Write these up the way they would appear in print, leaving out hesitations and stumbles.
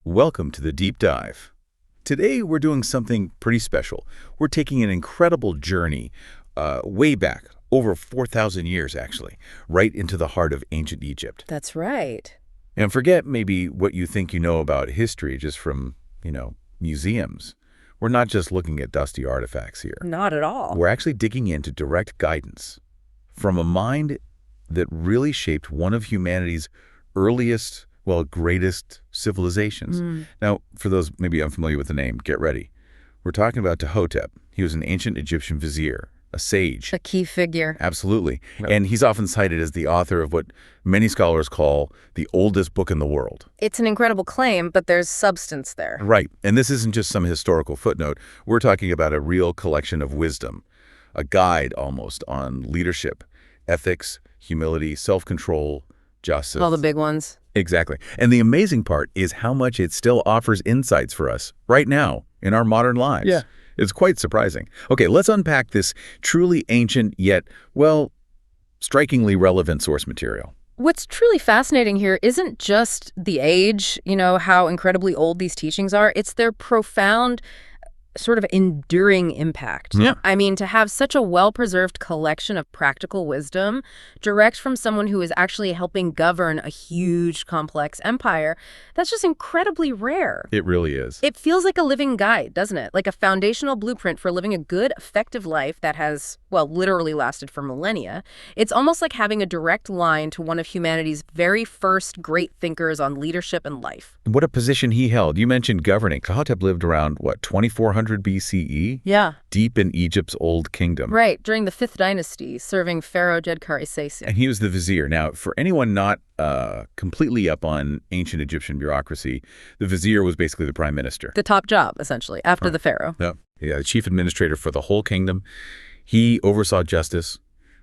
Welcome to the Deep Dive. Today we're doing something pretty special. We're taking an incredible journey way back, over 4,000 years actually, right into the heart of ancient Egypt. That's right. And forget maybe what you think you know about history just from, museums. We're not just looking at dusty artifacts here. Not at all. We're actually digging into direct guidance from a mind that really shaped one of humanity's earliest, greatest civilizations. Now, for those maybe unfamiliar with the name, get ready. We're talking about Ptahhotep. He was an ancient Egyptian vizier, a sage. A key figure. Absolutely. Yep. And he's often cited as the author of what many scholars call the oldest book in the world. It's an incredible claim, but there's substance there. Right. And this isn't just some historical footnote. We're talking about a real collection of wisdom, a guide almost on leadership, ethics, humility, self-control, justice. All the big ones. Exactly. And the amazing part is how much it still offers insights for us right now in our modern lives. Yeah. It's quite surprising. Okay, let's unpack this truly ancient yet, strikingly relevant source material. What's truly fascinating here isn't just the age, how incredibly old these teachings are. It's their profound sort of enduring impact. Yeah. I mean, to have such a well-preserved collection of practical wisdom direct from someone who is actually helping govern a huge, complex empire, that's just incredibly rare. It really is. It feels like a living guide, doesn't it? Like a foundational blueprint for living a good, effective life that has, literally lasted for millennia. It's almost like having a direct line to one of humanity's very first great thinkers on leadership and life. What a position he held. You mentioned governing. Ptahhotep lived around, 2400 BCE? Yeah. Deep in Egypt's old kingdom. Right, during the 5th dynasty, serving Pharaoh Djedkar-Isesi. And he was the vizier. Now, for anyone not completely up on ancient Egyptian bureaucracy, the vizier was basically the prime minister. The top job, essentially, after the pharaoh. Yeah, the chief administrator for the whole kingdom. He oversaw justice,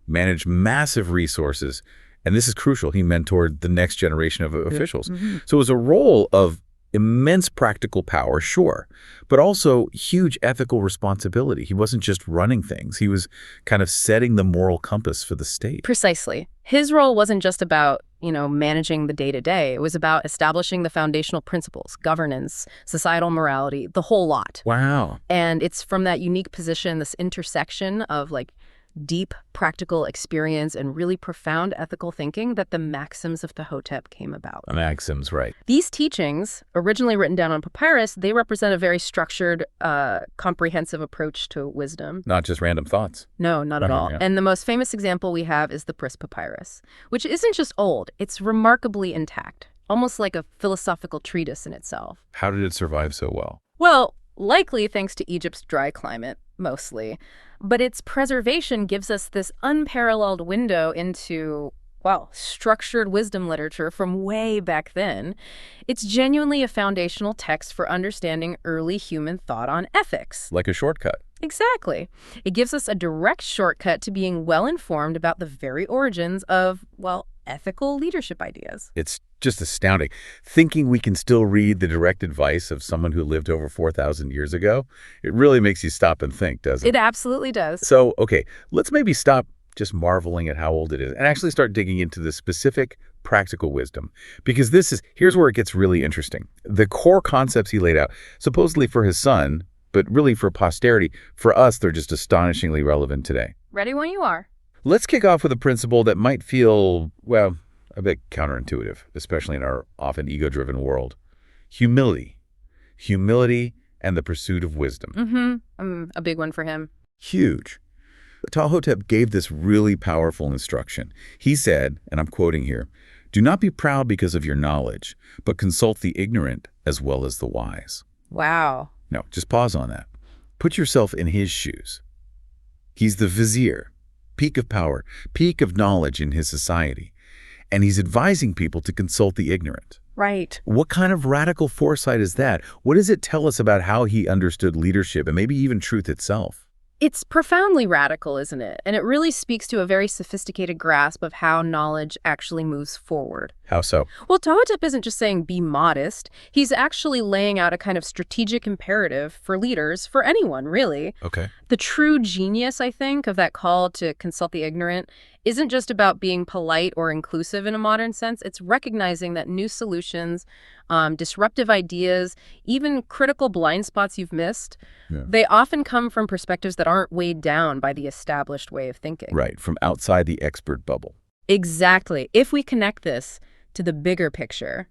managed massive resources, and this is crucial, he mentored the next generation of officials. Mm-hmm. So it was a role of immense practical power, sure, but also huge ethical responsibility. He wasn't just running things. He was kind of setting the moral compass for the state. Precisely. His role wasn't just about, managing the day-to-day. It was about establishing the foundational principles, governance, societal morality, the whole lot. Wow. And it's from that unique position, this intersection of deep practical experience and really profound ethical thinking that the Maxims of Ptahhotep came about. The Maxims, right. These teachings, originally written down on papyrus, they represent a very structured, comprehensive approach to wisdom. Not just random thoughts. No, not at all. Yeah. And the most famous example we have is the Prisse Papyrus, which isn't just old, it's remarkably intact, almost like a philosophical treatise in itself. How did it survive so well? Well, likely thanks to Egypt's dry climate, mostly. But its preservation gives us this unparalleled window into, structured wisdom literature from way back then. It's genuinely a foundational text for understanding early human thought on ethics. Like a shortcut. Exactly. It gives us a direct shortcut to being well-informed about the very origins of, ethical leadership ideas. It's just astounding. Thinking we can still read the direct advice of someone who lived over 4,000 years ago, it really makes you stop and think, doesn't it? It absolutely does. So, okay, let's maybe stop just marveling at how old it is and actually start digging into the specific practical wisdom. Because here's where it gets really interesting. The core concepts he laid out, supposedly for his son, but really for posterity, for us, they're just astonishingly relevant today. Ready when you are. Let's kick off with a principle that might feel, a bit counterintuitive, especially in our often ego-driven world. Humility. Humility and the pursuit of wisdom. A big one for him. Huge. Ptahhotep gave this really powerful instruction. He said, and I'm quoting here, "Do not be proud because of your knowledge, but consult the ignorant as well as the wise." Wow. Now, just pause on that. Put yourself in his shoes. He's the vizier, peak of power, peak of knowledge in his society. And he's advising people to consult the ignorant. Right. What kind of radical foresight is that? What does it tell us about how he understood leadership and maybe even truth itself? It's profoundly radical, isn't it? And it really speaks to a very sophisticated grasp of how knowledge actually moves forward. How so? Well, Ptahhotep isn't just saying be modest. He's actually laying out a kind of strategic imperative for leaders, for anyone, really. Okay. The true genius, I think, of that call to consult the ignorant isn't just about being polite or inclusive in a modern sense. It's recognizing that new solutions, disruptive ideas, even critical blind spots you've missed, they often come from perspectives that aren't weighed down by the established way of thinking. Right, from outside the expert bubble. Exactly. If we connect this to the bigger picture,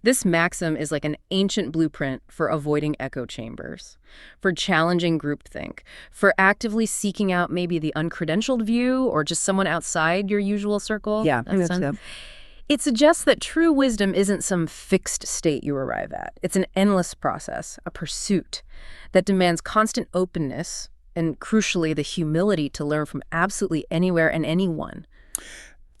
this maxim is like an ancient blueprint for avoiding echo chambers, for challenging groupthink, for actively seeking out maybe the uncredentialed view or just someone outside your usual circle. Yeah, I think so. It suggests that true wisdom isn't some fixed state you arrive at. It's an endless process, a pursuit that demands constant openness and, crucially, the humility to learn from absolutely anywhere and anyone.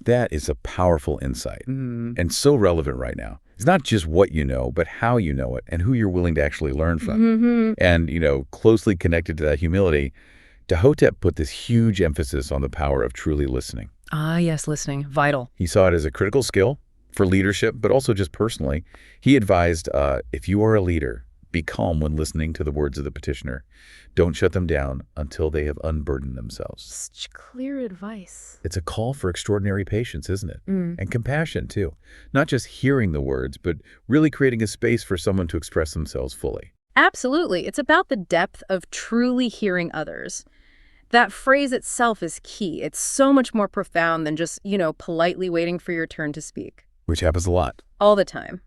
That is a powerful insight and so relevant right now. It's not just what you know, but how you know it and who you're willing to actually learn from. And, closely connected to that humility, Ptahhotep put this huge emphasis on the power of truly listening. Ah, yes, listening. Vital. He saw it as a critical skill for leadership, but also just personally. He advised, if you are a leader, be calm when listening to the words of the petitioner. Don't shut them down until they have unburdened themselves. Such clear advice. It's a call for extraordinary patience, isn't it? And compassion, too. Not just hearing the words, but really creating a space for someone to express themselves fully. Absolutely. It's about the depth of truly hearing others. That phrase itself is key. It's so much more profound than just, politely waiting for your turn to speak. Which happens a lot. All the time.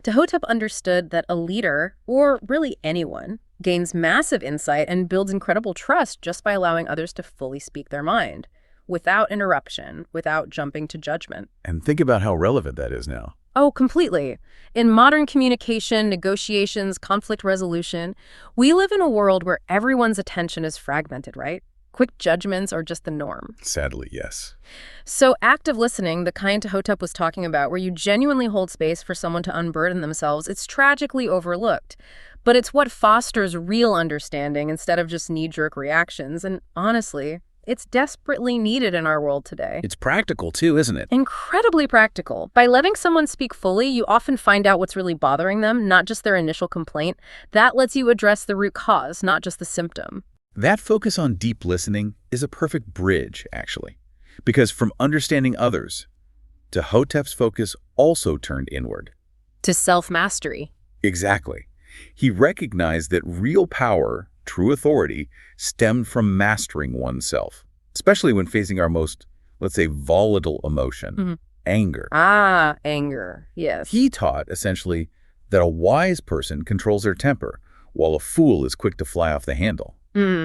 Ptahhotep understood that a leader, or really anyone, gains massive insight and builds incredible trust just by allowing others to fully speak their mind, without interruption, without jumping to judgment. And think about how relevant that is now. Oh, completely. In modern communication, negotiations, conflict resolution, we live in a world where everyone's attention is fragmented, right? Quick judgments are just the norm. Sadly, yes. So active listening, the kind Ptahhotep was talking about, where you genuinely hold space for someone to unburden themselves, it's tragically overlooked. But it's what fosters real understanding instead of just knee-jerk reactions. And honestly, it's desperately needed in our world today. It's practical, too, isn't it? Incredibly practical. By letting someone speak fully, you often find out what's really bothering them, not just their initial complaint. That lets you address the root cause, not just the symptom. That focus on deep listening is a perfect bridge, actually. Because from understanding others, Ptahhotep's focus also turned inward. To self-mastery. Exactly. He recognized that real power, true authority, stemmed from mastering oneself, especially when facing our most, let's say, volatile emotion, anger. Ah, anger. Yes. He taught, essentially, that a wise person controls their temper, while a fool is quick to fly off the handle.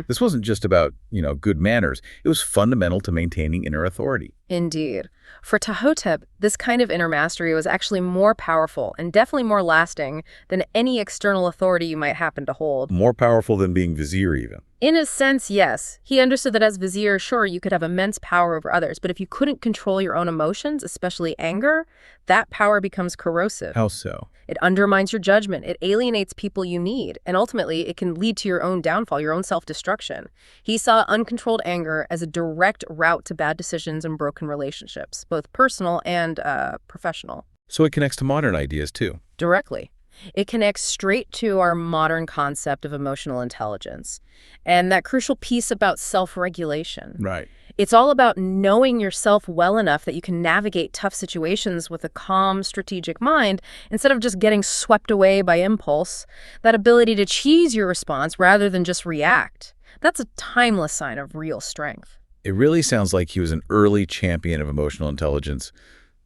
This wasn't just about, good manners. It was fundamental to maintaining inner authority. Indeed. For Ptahhotep, this kind of inner mastery was actually more powerful and definitely more lasting than any external authority you might happen to hold. More powerful than being vizier, even. In a sense, yes. He understood that as vizier, sure, you could have immense power over others, but if you couldn't control your own emotions, especially anger, that power becomes corrosive. How so? It undermines your judgment. It alienates people you need. And ultimately, it can lead to your own downfall, your own self-destruction. He saw uncontrolled anger as a direct route to bad decisions and broken relationships, both personal and professional. So it connects to modern ideas, too. Directly. It connects straight to our modern concept of emotional intelligence and that crucial piece about self-regulation. Right. It's all about knowing yourself well enough that you can navigate tough situations with a calm, strategic mind instead of just getting swept away by impulse. That ability to choose your response rather than just react. That's a timeless sign of real strength. It really sounds like he was an early champion of emotional intelligence,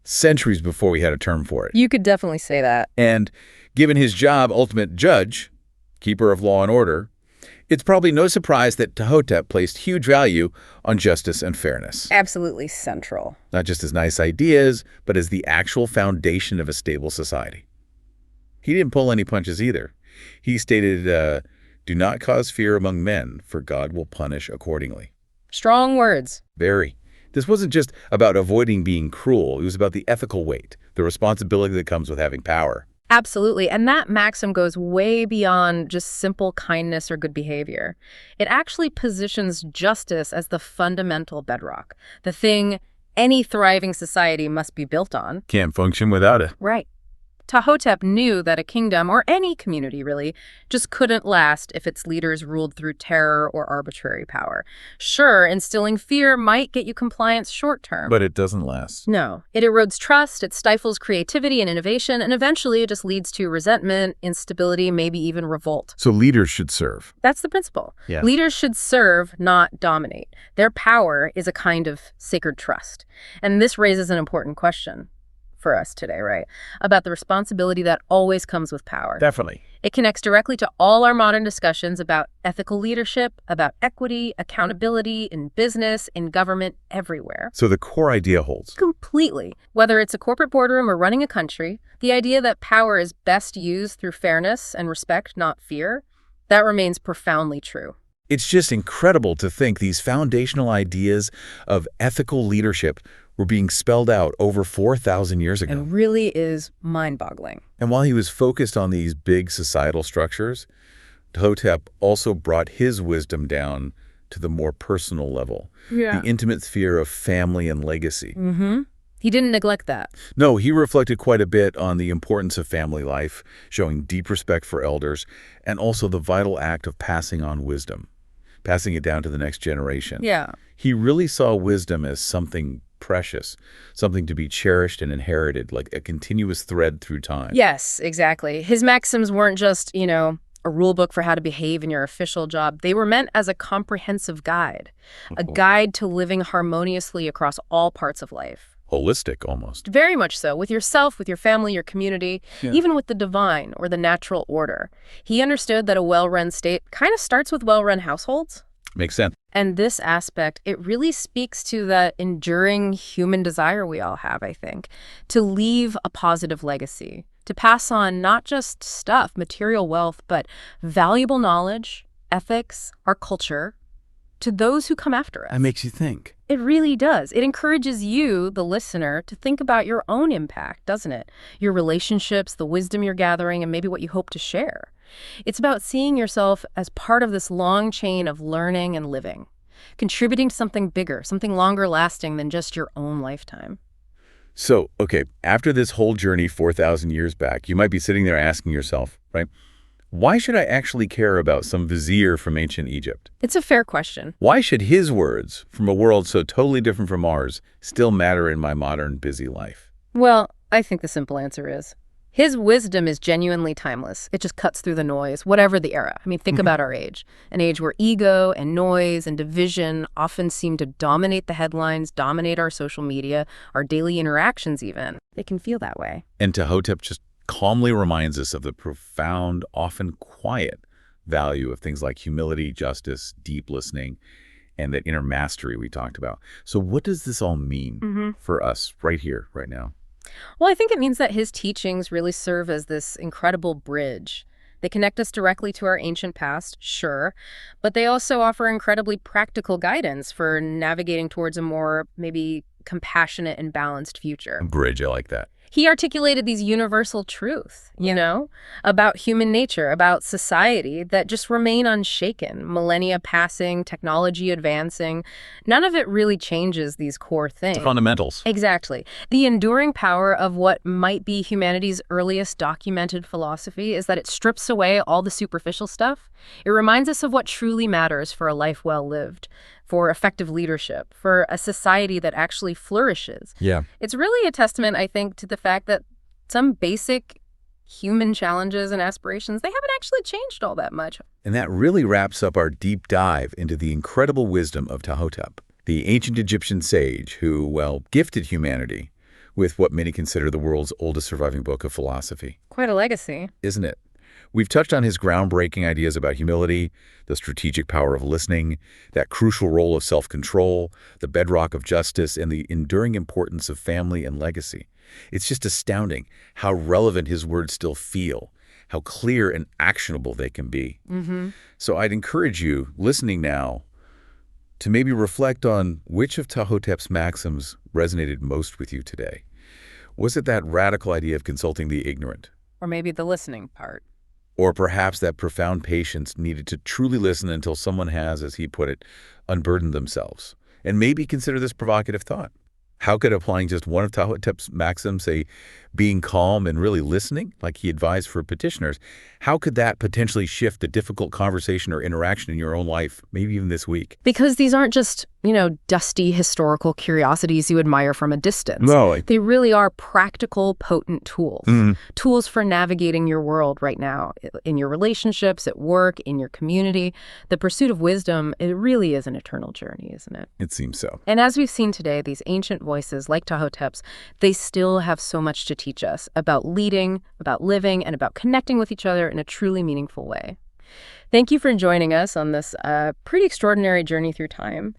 centuries before we had a term for it. You could definitely say that. And given his job, ultimate judge, keeper of law and order, it's probably no surprise that Ptahhotep placed huge value on justice and fairness. Absolutely central. Not just as nice ideas, but as the actual foundation of a stable society. He didn't pull any punches either. He stated, do not cause fear among men, for God will punish accordingly. Strong words. Very. This wasn't just about avoiding being cruel. It was about the ethical weight, the responsibility that comes with having power. Absolutely. And that maxim goes way beyond just simple kindness or good behavior. It actually positions justice as the fundamental bedrock, the thing any thriving society must be built on. Can't function without it. Right. Ptahhotep knew that a kingdom, or any community really, just couldn't last if its leaders ruled through terror or arbitrary power. Sure, instilling fear might get you compliance short term. But it doesn't last. No. It erodes trust, it stifles creativity and innovation, and eventually it just leads to resentment, instability, maybe even revolt. So leaders should serve. That's the principle. Yeah. Leaders should serve, not dominate. Their power is a kind of sacred trust. And this raises an important question for us today, right? About the responsibility that always comes with power. Definitely. It connects directly to all our modern discussions about ethical leadership, about equity, accountability in business, in government, everywhere. So the core idea holds. Completely. Whether it's a corporate boardroom or running a country, the idea that power is best used through fairness and respect, not fear, that remains profoundly true. It's just incredible to think these foundational ideas of ethical leadership were being spelled out over 4,000 years ago. And really is mind-boggling. And while he was focused on these big societal structures, Ptahhotep also brought his wisdom down to the more personal level, the intimate sphere of family and legacy. He didn't neglect that. No, he reflected quite a bit on the importance of family life, showing deep respect for elders, and also the vital act of passing on wisdom, passing it down to the next generation. Yeah. He really saw wisdom as something precious, something to be cherished and inherited, like a continuous thread through time. Yes, exactly. His maxims weren't just, a rule book for how to behave in your official job. They were meant as a comprehensive guide, a guide to living harmoniously across all parts of life. Holistic, almost. Very much so, with yourself, with your family, your community, even with the divine or the natural order. He understood that a well-run state kind of starts with well-run households. Makes sense. And this aspect, it really speaks to that enduring human desire we all have, I think, to leave a positive legacy, to pass on not just stuff, material wealth, but valuable knowledge, ethics, our culture, to those who come after us. That makes you think. It really does. It encourages you, the listener, to think about your own impact, doesn't it? Your relationships, the wisdom you're gathering, and maybe what you hope to share. It's about seeing yourself as part of this long chain of learning and living, contributing to something bigger, something longer lasting than just your own lifetime. So, okay, after this whole journey 4,000 years back, you might be sitting there asking yourself, right, why should I actually care about some vizier from ancient Egypt? It's a fair question. Why should his words from a world so totally different from ours still matter in my modern busy life? Well, I think the simple answer is his wisdom is genuinely timeless. It just cuts through the noise, whatever the era. I mean, think about our age, an age where ego and noise and division often seem to dominate the headlines, dominate our social media, our daily interactions even. It can feel that way. And Ptahhotep just calmly reminds us of the profound, often quiet value of things like humility, justice, deep listening, and that inner mastery we talked about. So what does this all mean for us right here, right now? Well, I think it means that his teachings really serve as this incredible bridge. They connect us directly to our ancient past, sure, but they also offer incredibly practical guidance for navigating towards a more maybe compassionate and balanced future. A bridge, I like that. He articulated these universal truths, about human nature, about society that just remain unshaken. Millennia passing, technology advancing. None of it really changes these core things. Fundamentals. Exactly. The enduring power of what might be humanity's earliest documented philosophy is that it strips away all the superficial stuff. It reminds us of what truly matters for a life well lived, for effective leadership, for a society that actually flourishes. Yeah. It's really a testament, I think, to the fact that some basic human challenges and aspirations, they haven't actually changed all that much. And that really wraps up our deep dive into the incredible wisdom of Ptahhotep, the ancient Egyptian sage who, gifted humanity with what many consider the world's oldest surviving book of philosophy. Quite a legacy. Isn't it? We've touched on his groundbreaking ideas about humility, the strategic power of listening, that crucial role of self-control, the bedrock of justice, and the enduring importance of family and legacy. It's just astounding how relevant his words still feel, how clear and actionable they can be. So I'd encourage you, listening now, to maybe reflect on which of Ptahhotep's maxims resonated most with you today. Was it that radical idea of consulting the ignorant? Or maybe the listening part. Or perhaps that profound patience needed to truly listen until someone has, as he put it, unburdened themselves. And maybe consider this provocative thought. How could applying just one of Ptahhotep's maxims, say, being calm and really listening, like he advised for petitioners, how could that potentially shift the difficult conversation or interaction in your own life, maybe even this week? Because these aren't just, dusty historical curiosities you admire from a distance. No. They really are practical, potent tools. Tools for navigating your world right now, in your relationships, at work, in your community. The pursuit of wisdom, it really is an eternal journey, isn't it? It seems so. And as we've seen today, these ancient voices, like Ptahhotep's, they still have so much to teach us about leading, about living, and about connecting with each other in a truly meaningful way. Thank you for joining us on this pretty extraordinary journey through time.